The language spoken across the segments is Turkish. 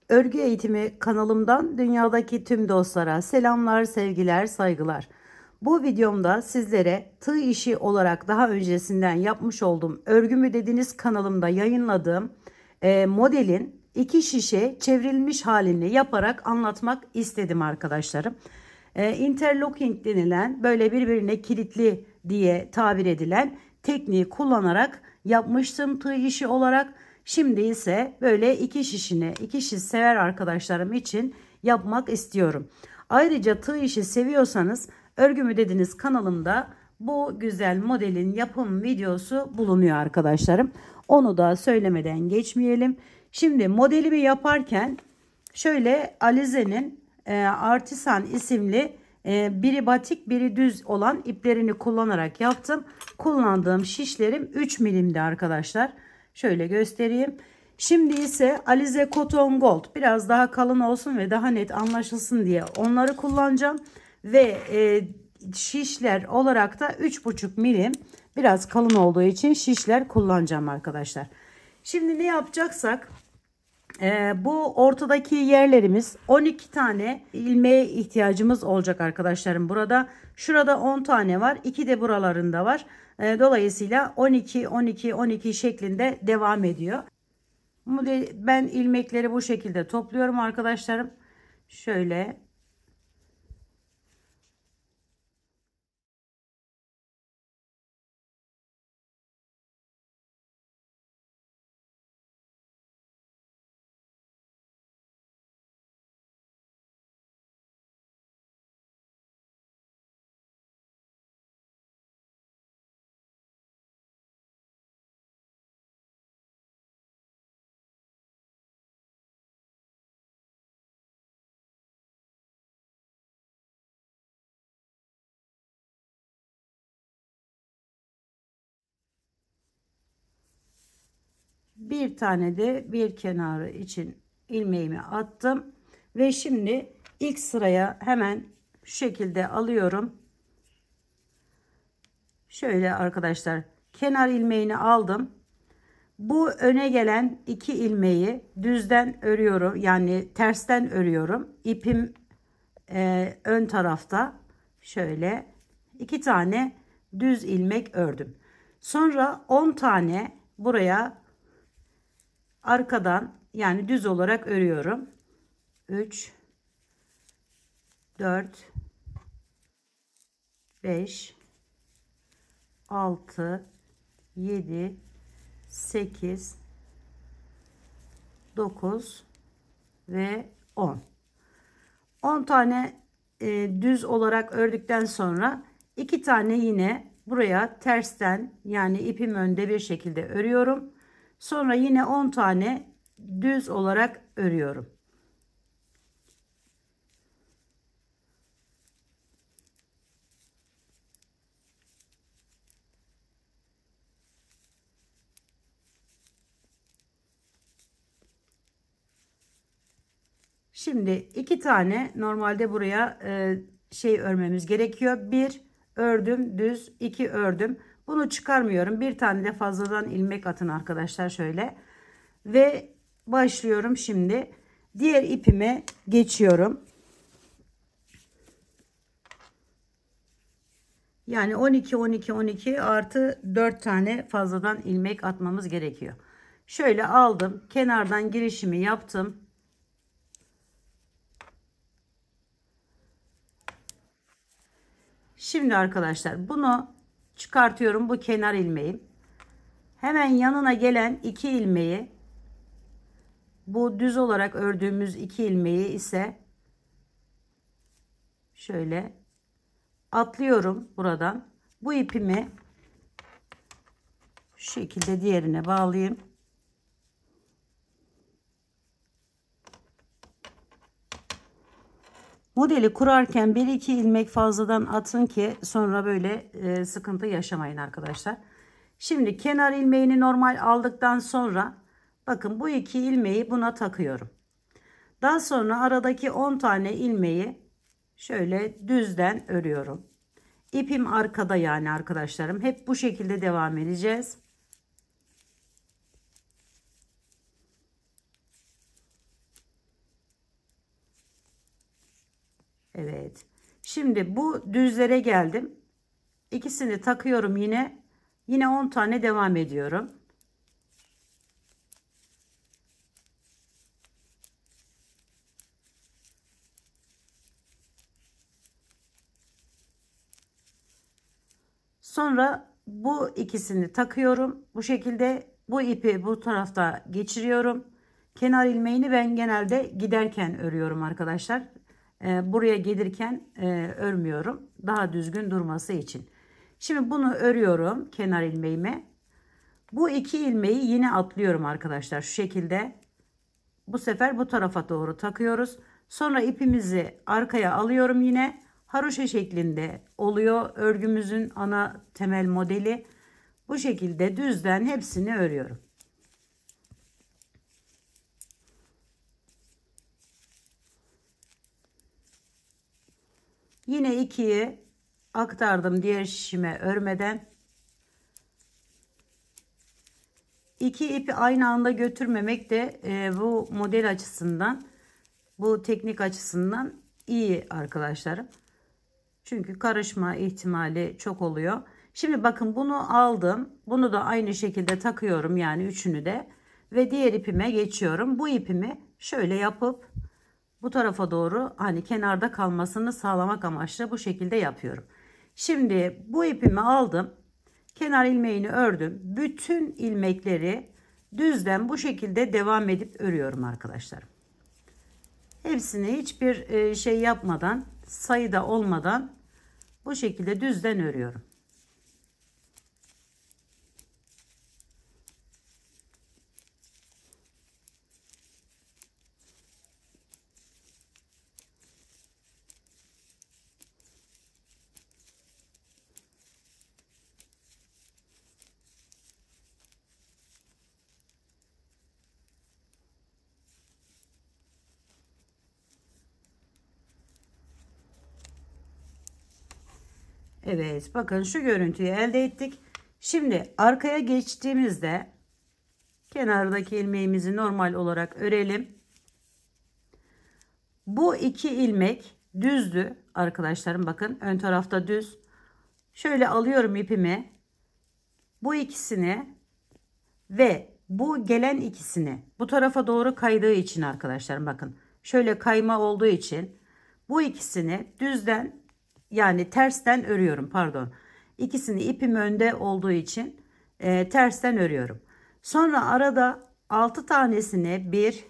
Örgü eğitimi kanalımdan dünyadaki tüm dostlara selamlar, sevgiler, saygılar. Bu videomda sizlere tığ işi olarak daha öncesinden yapmış olduğum örgü mü dediniz kanalımda yayınladığım modelin iki şişe çevrilmiş halini yaparak anlatmak istedim arkadaşlarım. Interlocking denilen böyle birbirine kilitli diye tabir edilen tekniği kullanarak yapmıştım tığ işi olarak. Şimdi ise böyle iki şiş sever arkadaşlarım için yapmak istiyorum. Ayrıca tığ işi seviyorsanız örgü mü dediniz kanalımda bu güzel modelin yapım videosu bulunuyor arkadaşlarım. Onu da söylemeden geçmeyelim. Şimdi modelimi yaparken şöyle Alize'nin Artisan isimli biri batik biri düz olan iplerini kullanarak yaptım. Kullandığım şişlerim 3 milimdi arkadaşlar. Şöyle göstereyim. Şimdi ise Alize Cotton Gold biraz daha kalın olsun ve daha net anlaşılsın diye onları kullanacağım. Ve şişler olarak da 3,5 milim biraz kalın olduğu için şişler kullanacağım arkadaşlar. Şimdi ne yapacaksak bu ortadaki yerlerimiz 12 tane ilmeğe ihtiyacımız olacak arkadaşlarım. Burada şurada 10 tane var. 2 de buralarında var. Dolayısıyla 12 12 12 şeklinde devam ediyor. Ben ilmekleri bu şekilde topluyorum arkadaşlarım. Şöyle bir tane de bir kenarı için ilmeğimi attım ve şimdi ilk sıraya hemen şu şekilde alıyorum. Şöyle arkadaşlar kenar ilmeğini aldım. Bu öne gelen iki ilmeği düzden örüyorum, yani tersten örüyorum. İpim ön tarafta şöyle iki tane düz ilmek ördüm. Sonra 10 tane buraya arkadan yani düz olarak örüyorum. 3 4 5 6 7 8 9 ve 10. 10 tane düz olarak ördükten sonra 2 tane yine buraya tersten, yani ipim önde bir şekilde örüyorum. Sonra yine 10 tane düz olarak örüyorum. Şimdi 2 tane normalde buraya örmemiz gerekiyor. Bir ördüm düz, 2 ördüm. Bunu çıkarmıyorum. Bir tane de fazladan ilmek atın arkadaşlar şöyle. Ve başlıyorum şimdi. Diğer ipime geçiyorum. Yani 12 12 12 artı 4 tane fazladan ilmek atmamız gerekiyor. Şöyle aldım. Kenardan girişimi yaptım. Şimdi arkadaşlar bunu çıkartıyorum, bu kenar ilmeğim. Hemen yanına gelen iki ilmeği, bu düz olarak ördüğümüz iki ilmeği ise şöyle atlıyorum buradan. Bu ipimi şu şekilde diğerine bağlayayım. Modeli kurarken bir iki ilmek fazladan atın ki sonra böyle sıkıntı yaşamayın arkadaşlar. Şimdi kenar ilmeğini normal aldıktan sonra bakın bu iki ilmeği buna takıyorum. Daha sonra aradaki 10 tane ilmeği şöyle düzden örüyorum. İpim arkada yani arkadaşlarım. Hep bu şekilde devam edeceğiz. Evet. Şimdi bu düzlere geldim. İkisini takıyorum yine. Yine 10 tane devam ediyorum. Sonra bu ikisini takıyorum. Bu şekilde bu ipi bu tarafta geçiriyorum. Kenar ilmeğini ben genelde giderken örüyorum arkadaşlar. Buraya gelirken örmüyorum. Daha düzgün durması için. Şimdi bunu örüyorum kenar ilmeğime. Bu iki ilmeği yine atlıyorum arkadaşlar. Şu şekilde. Bu sefer bu tarafa doğru takıyoruz. Sonra ipimizi arkaya alıyorum yine. Haroşa şeklinde oluyor örgümüzün ana temel modeli. Bu şekilde düzden hepsini örüyorum. Yine ikiyi aktardım diğer şişime örmeden. İki ipi aynı anda götürmemek de bu model açısından, bu teknik açısından iyi arkadaşlarım. Çünkü karışma ihtimali çok oluyor. Şimdi bakın bunu aldım. Bunu da aynı şekilde takıyorum, yani üçünü de. Ve diğer ipime geçiyorum. Bu ipimi şöyle yapıp bu tarafa doğru, hani kenarda kalmasını sağlamak amaçlı bu şekilde yapıyorum. Şimdi bu ipimi aldım. Kenar ilmeğini ördüm. Bütün ilmekleri düzden bu şekilde devam edip örüyorum arkadaşlar. Hepsini hiçbir şey yapmadan, sayıda olmadan bu şekilde düzden örüyorum. Evet, bakın şu görüntüyü elde ettik. Şimdi arkaya geçtiğimizde kenardaki ilmeğimizi normal olarak örelim. Bu iki ilmek düzdü arkadaşlarım, bakın ön tarafta düz. Şöyle alıyorum ipimi. Bu ikisini ve bu gelen ikisini bu tarafa doğru kaydığı için arkadaşlarım, bakın şöyle kayma olduğu için bu ikisini düzden, yani tersten örüyorum, pardon. İkisini ipim önde olduğu için tersten örüyorum. Sonra arada 6 tanesini 1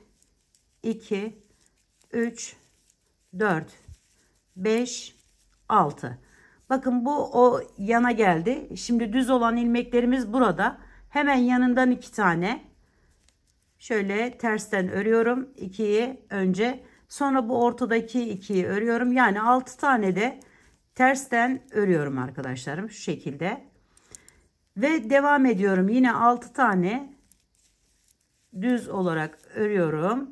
2 3 4 5 6. Bakın bu o yana geldi. Şimdi düz olan ilmeklerimiz burada. Hemen yanından 2 tane şöyle tersten örüyorum. 2'yi önce, sonra bu ortadaki 2'yi örüyorum. Yani 6 tane de tersten örüyorum arkadaşlarım, şu şekilde. Ve devam ediyorum. Yine 6 tane düz olarak örüyorum.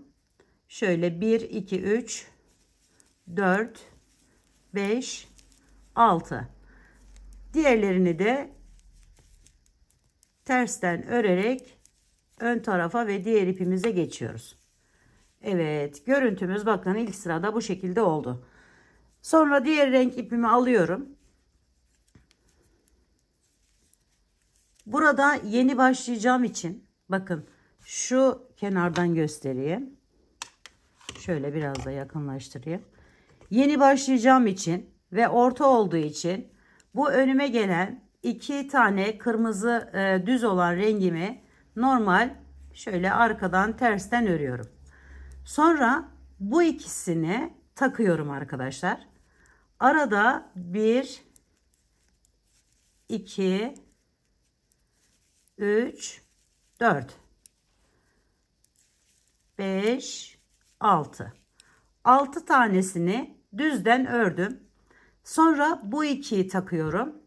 Şöyle 1 2 3 4 5 6. Diğerlerini de tersten örerek ön tarafa ve diğer ipimize geçiyoruz. Evet, görüntümüz bakın ilk sırada bu şekilde oldu. Sonra diğer renk ipimi alıyorum. Burada yeni başlayacağım için bakın şu kenardan göstereyim. Şöyle biraz da yakınlaştırayım. Yeni başlayacağım için ve orta olduğu için bu önüme gelen 2 tane kırmızı düz olan rengimi normal şöyle arkadan tersten örüyorum. Sonra bu ikisini takıyorum arkadaşlar. Arada 1 2 3 4 5 6. 6 tanesini düzden ördüm. Sonra bu ikiyi takıyorum.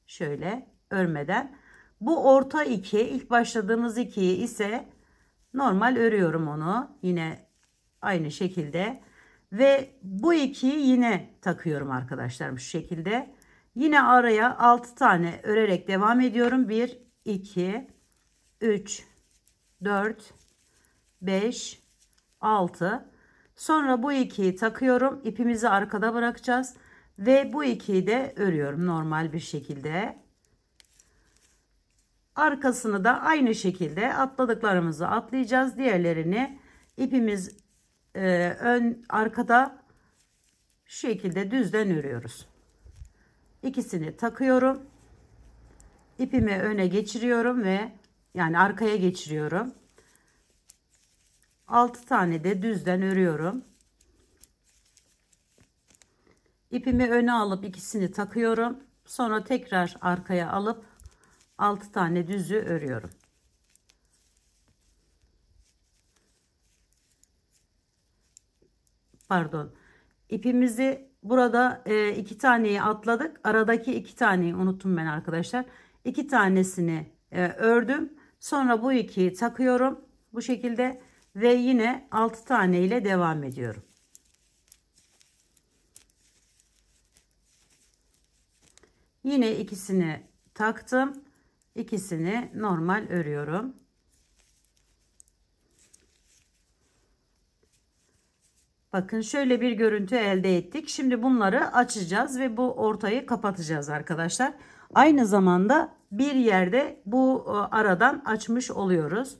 Şöyle örmeden. Bu orta iki, ilk başladığımız ikiyi ise normal örüyorum onu. Yine aynı şekilde. Ve bu ikiyi yine takıyorum arkadaşlarım şu şekilde. Yine araya 6 tane örerek devam ediyorum. 1, 2, 3, 4, 5, 6. Sonra bu ikiyi takıyorum. İpimizi arkada bırakacağız. Ve bu ikiyi de örüyorum normal bir şekilde. Arkasını da aynı şekilde atladıklarımızı atlayacağız. Diğerlerini ipimiz ön arkada şu şekilde düzden örüyoruz. İkisini takıyorum. İpimi öne geçiriyorum ve yani arkaya geçiriyorum. 6 tane de düzden örüyorum. İpimi öne alıp ikisini takıyorum. Sonra tekrar arkaya alıp 6 tane düzü örüyorum. Pardon. İpimizi burada 2 taneyi atladık. Aradaki 2 taneyi unuttum ben arkadaşlar. 2 tanesini ördüm. Sonra bu ikiyi takıyorum. Bu şekilde ve yine 6 tane ile devam ediyorum. Yine ikisini taktım. İkisini normal örüyorum. Bakın şöyle bir görüntü elde ettik. Şimdi bunları açacağız ve bu ortayı kapatacağız arkadaşlar. Aynı zamanda bir yerde bu aradan açmış oluyoruz.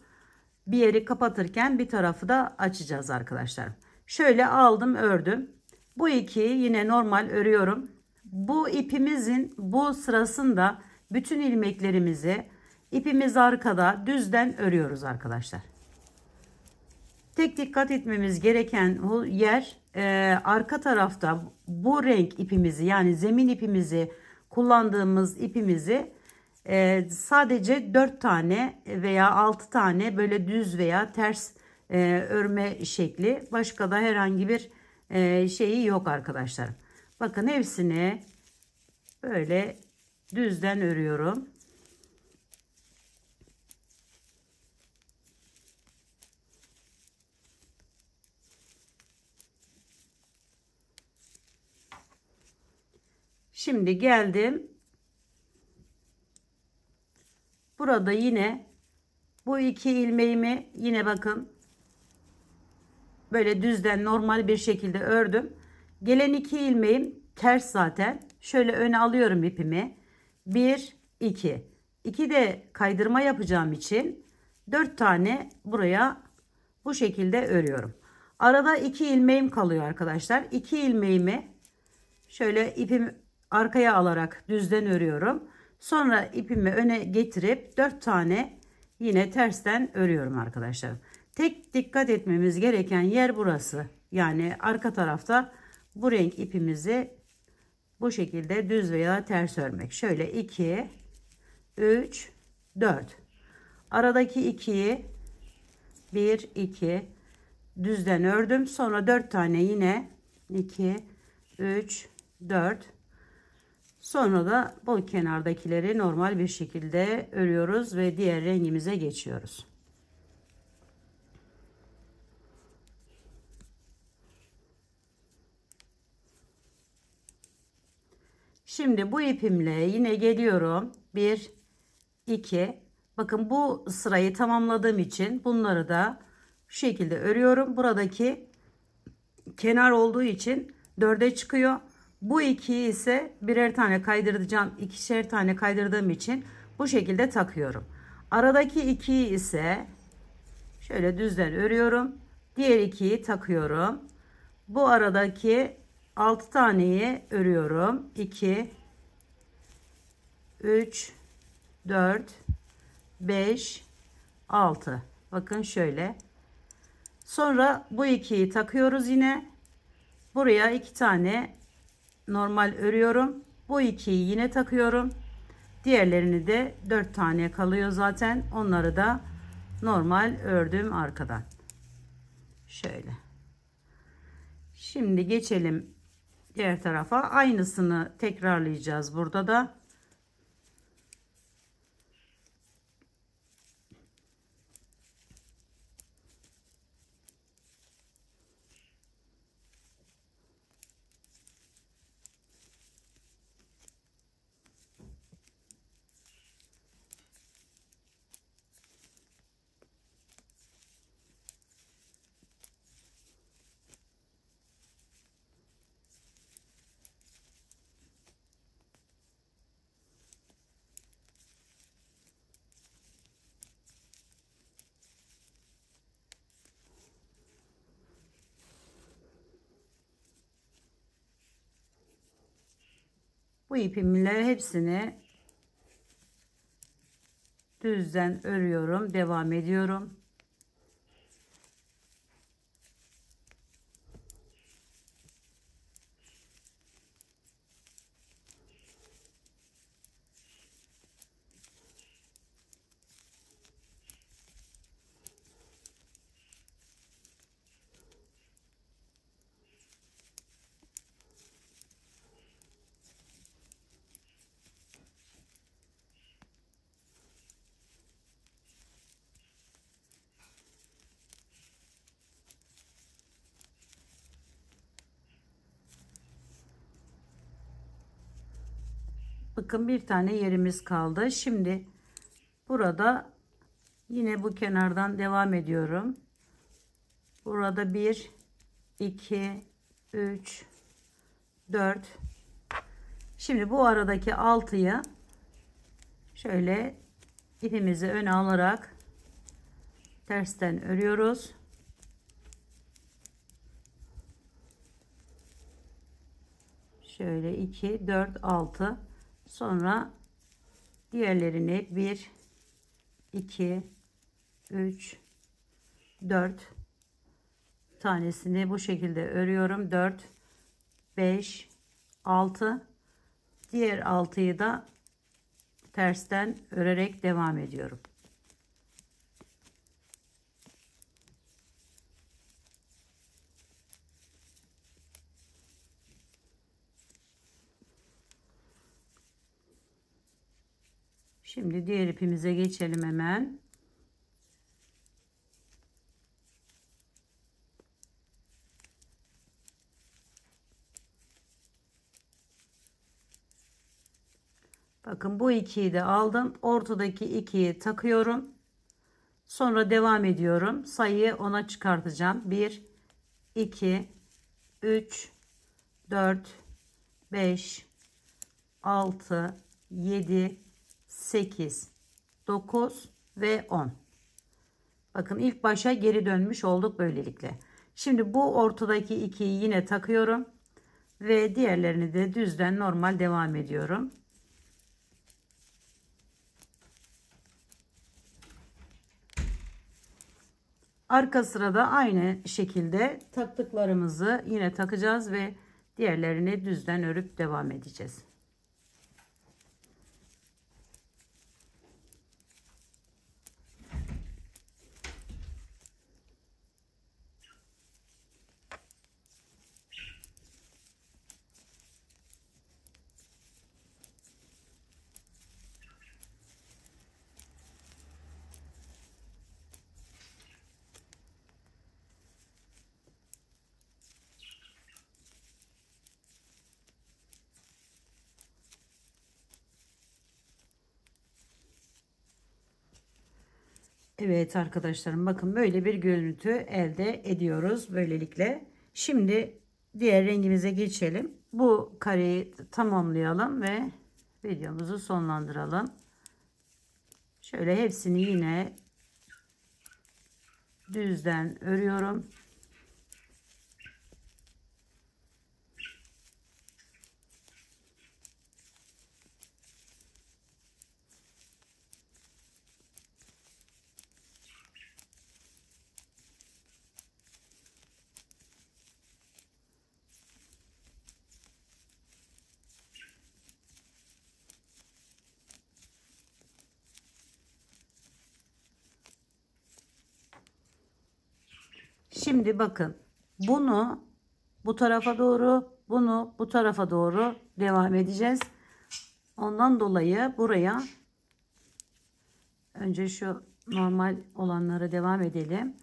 Bir yeri kapatırken bir tarafı da açacağız arkadaşlar. Şöyle aldım, ördüm. Bu ikiyi yine normal örüyorum. Bu ipimizin bu sırasında bütün ilmeklerimizi ipimiz arkada düzden örüyoruz arkadaşlar. Tek dikkat etmemiz gereken yer arka tarafta bu renk ipimizi yani zemin ipimizi kullandığımız ipimizi sadece 4 tane veya 6 tane böyle düz veya ters örme şekli, başka da herhangi bir şeyi yok arkadaşlar. Bakın hepsini böyle düzden örüyorum. Şimdi geldim. Burada yine bu iki ilmeğimi yine bakın böyle düzden normal bir şekilde ördüm. Gelen iki ilmeğim ters zaten. Şöyle öne alıyorum ipimi. 1 2. 2 de kaydırma yapacağım için 4 tane buraya bu şekilde örüyorum. Arada 2 ilmeğim kalıyor arkadaşlar. 2 ilmeğimi şöyle ipimi arkaya alarak düzden örüyorum. Sonra ipimi öne getirip 4 tane yine tersten örüyorum arkadaşlar. Tek dikkat etmemiz gereken yer burası. Yani arka tarafta bu renk ipimizi bu şekilde düz veya ters örmek. Şöyle 2 3 4. Aradaki 2'yi 1 2 düzden ördüm. Sonra 4 tane yine 2 3 4. Sonra da bu kenardakileri normal bir şekilde örüyoruz ve diğer rengimize geçiyoruz. Şimdi bu ipimle yine geliyorum. 1 2. Bakın bu sırayı tamamladığım için bunları da şu şekilde örüyorum. Buradaki kenar olduğu için 4'e çıkıyor. Bu ikiyi ise birer tane kaydıracağım. İkişer tane kaydırdığım için bu şekilde takıyorum. Aradaki ikiyi ise şöyle düzden örüyorum. Diğer ikiyi takıyorum. Bu aradaki 6 taneyi örüyorum. 2 3 4 5 6. Bakın şöyle. Sonra bu ikiyi takıyoruz yine. Buraya 2 tane normal örüyorum. Bu ikiyi yine takıyorum. Diğerlerini de 4 tane kalıyor zaten. Onları da normal ördüm arkadan. Şöyle. Şimdi geçelim diğer tarafa. Aynısını tekrarlayacağız burada da. Bu ipimle hepsini düzden örüyorum, devam ediyorum. Bakın bir tane yerimiz kaldı. Şimdi burada yine bu kenardan devam ediyorum. Burada 1, 2, 3, 4. Şimdi bu aradaki 6'yı şöyle ipimizi öne alarak tersten örüyoruz. Şöyle 2, 4, 6. Sonra diğerlerini 1, 2, 3, 4 tanesini bu şekilde örüyorum. 4, 5, 6. Diğer 6'yı da tersten örerek devam ediyorum. Şimdi diğer ipimize geçelim hemen. Bakın bu ikiyi de aldım. Ortadaki ikiyi takıyorum. Sonra devam ediyorum. Sayıyı 10'a çıkartacağım. 1, 2, 3, 4, 5, 6, 7, 8, 9 ve 10. Bakın ilk başa geri dönmüş olduk böylelikle. Şimdi bu ortadaki ikiyi yine takıyorum. Ve diğerlerini de düzden normal devam ediyorum. Arka sırada aynı şekilde taktıklarımızı yine takacağız ve diğerlerini düzden örüp devam edeceğiz. Evet arkadaşlarım, bakın böyle bir görüntü elde ediyoruz böylelikle. Şimdi diğer rengimize geçelim. Bu kareyi tamamlayalım ve videomuzu sonlandıralım. Şöyle hepsini yine düzden örüyorum. Şimdi bakın, bunu bu tarafa doğru, bunu bu tarafa doğru devam edeceğiz. Ondan dolayı buraya önce şu normal olanlara devam edelim.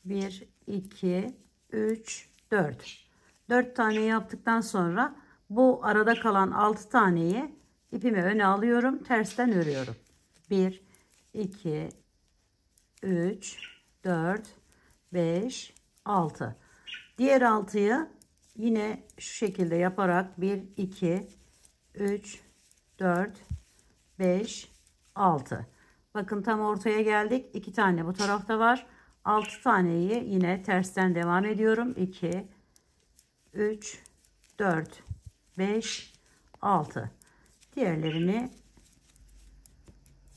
1, 2, 3, 4. 4 tane yaptıktan sonra bu arada kalan 6 taneyi ipimi öne alıyorum. Tersten örüyorum. 1, 2, 3, 4, 5, 6. Diğer 6'yı yine şu şekilde yaparak 1, 2, 3, 4, 5, 6. Bakın tam ortaya geldik. 2 tane bu tarafta var. 6 taneyi yine tersten devam ediyorum. 2, 3, 4, 5, 6. Diğerlerini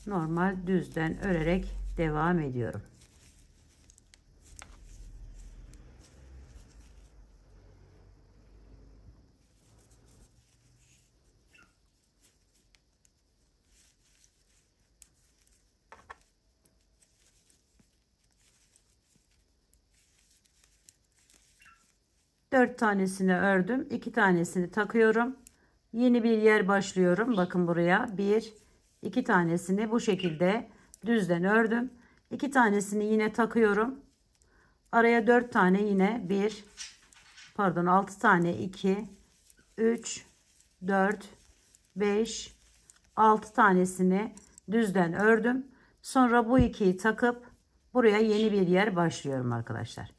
normal düzden örerek devam ediyorum. Dört tanesini ördüm. 2 tanesini takıyorum. Yeni bir yer başlıyorum. Bakın buraya. 1, 2 tanesini bu şekilde düzden ördüm. 2 tanesini yine takıyorum. Araya 4 tane yine 6 tane 2, 3, 4, 5, 6 tanesini düzden ördüm. Sonra bu ikiyi takıp buraya yeni bir yer başlıyorum arkadaşlar.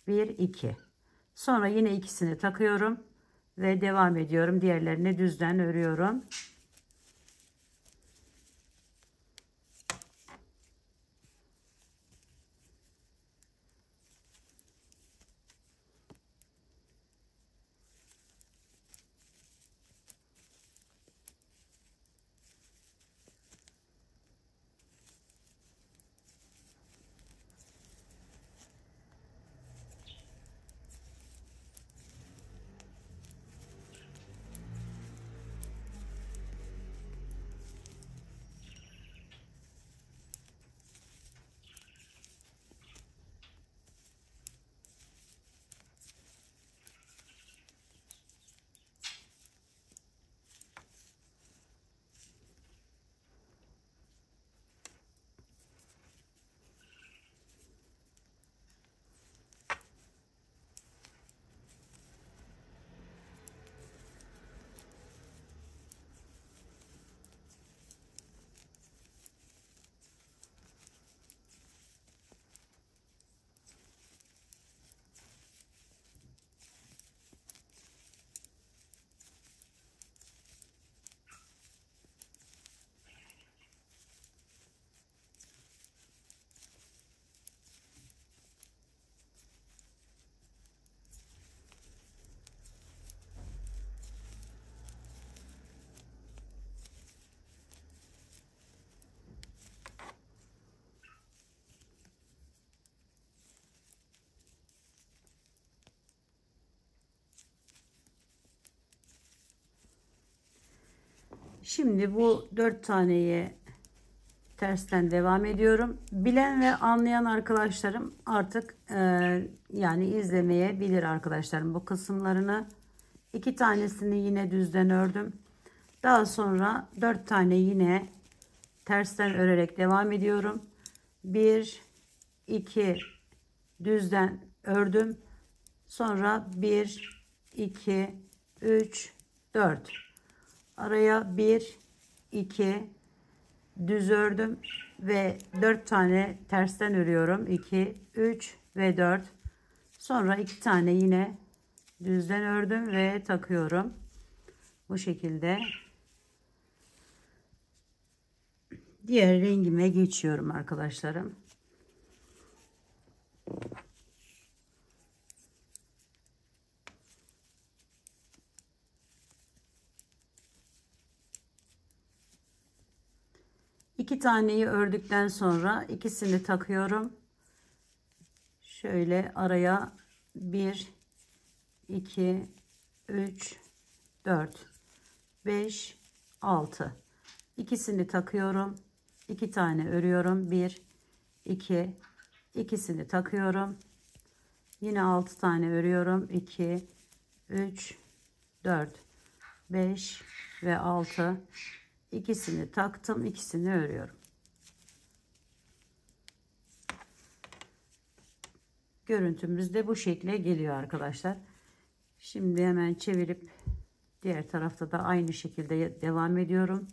1, 2. Sonra yine ikisini takıyorum ve devam ediyorum. Diğerlerini düzden örüyorum. Şimdi bu 4 taneyi tersten devam ediyorum. Bilen ve anlayan arkadaşlarım artık yani izlemeyebilir arkadaşlarım bu kısımlarını. 2 tanesini yine düzden ördüm. Daha sonra 4 tane yine tersten örerek devam ediyorum. 1, 2 düzden ördüm. Sonra 1, 2, 3, 4. Araya 1, 2 düz ördüm ve 4 tane tersten örüyorum. 2, 3 ve 4. Sonra 2 tane yine düzden ördüm ve takıyorum. Bu şekilde diğer rengime geçiyorum arkadaşlarım. İki taneyi ördükten sonra ikisini takıyorum. Şöyle araya 1, 2, 3, 4, 5, 6. İkisini takıyorum. 2 tane örüyorum. 1, 2, ikisini takıyorum. Yine 6 tane örüyorum. 2, 3, 4, 5 ve 6. İkisini taktım, ikisini örüyorum. Görüntümüz de bu şekle geliyor arkadaşlar. Şimdi hemen çevirip diğer tarafta da aynı şekilde devam ediyorum.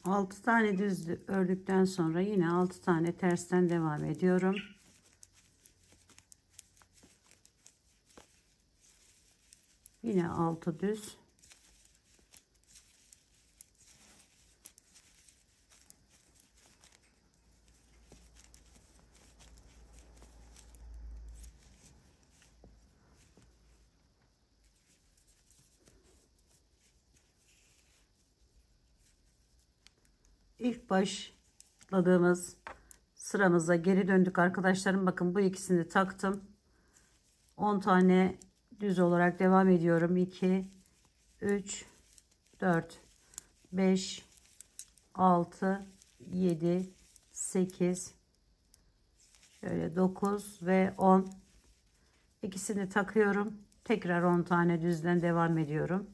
6 tane düz ördükten sonra yine 6 tane tersten devam ediyorum. Yine 6 düz. İlk başladığımız sıramıza geri döndük arkadaşlarım. Bakın bu ikisini taktım. 10 tane düz olarak devam ediyorum. 2 3 4 5 6 7 8 şöyle 9 ve 10. İkisini takıyorum. Tekrar 10 tane düzden devam ediyorum.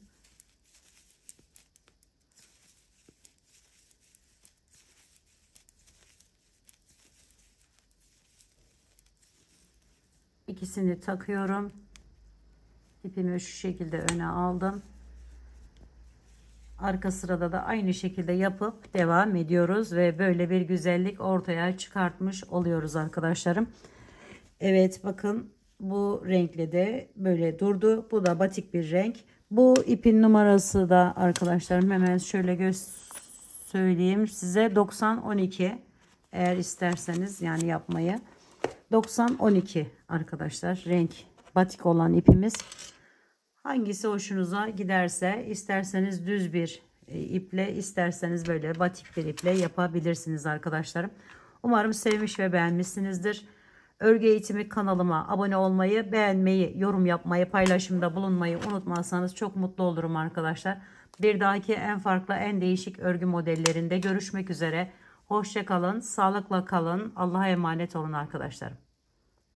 İkisini takıyorum. İpimi şu şekilde öne aldım. Arka sırada da aynı şekilde yapıp devam ediyoruz ve böyle bir güzellik ortaya çıkartmış oluyoruz arkadaşlarım. Evet, bakın bu renkle de böyle durdu. Bu da batik bir renk. Bu ipin numarası da arkadaşlarım hemen şöyle söyleyeyim size, 90-12. Eğer isterseniz yani yapmayı, 90-12 arkadaşlar, renk batik olan ipimiz. Hangisi hoşunuza giderse, isterseniz düz bir iple, isterseniz böyle batik bir iple yapabilirsiniz arkadaşlarım. Umarım sevmiş ve beğenmişsinizdir. Örgü eğitimi kanalıma abone olmayı, beğenmeyi, yorum yapmayı, paylaşımda bulunmayı unutmazsanız çok mutlu olurum arkadaşlar. Bir dahaki en farklı, en değişik örgü modellerinde görüşmek üzere. Hoşça kalın, sağlıkla kalın. Allah'a emanet olun arkadaşlarım.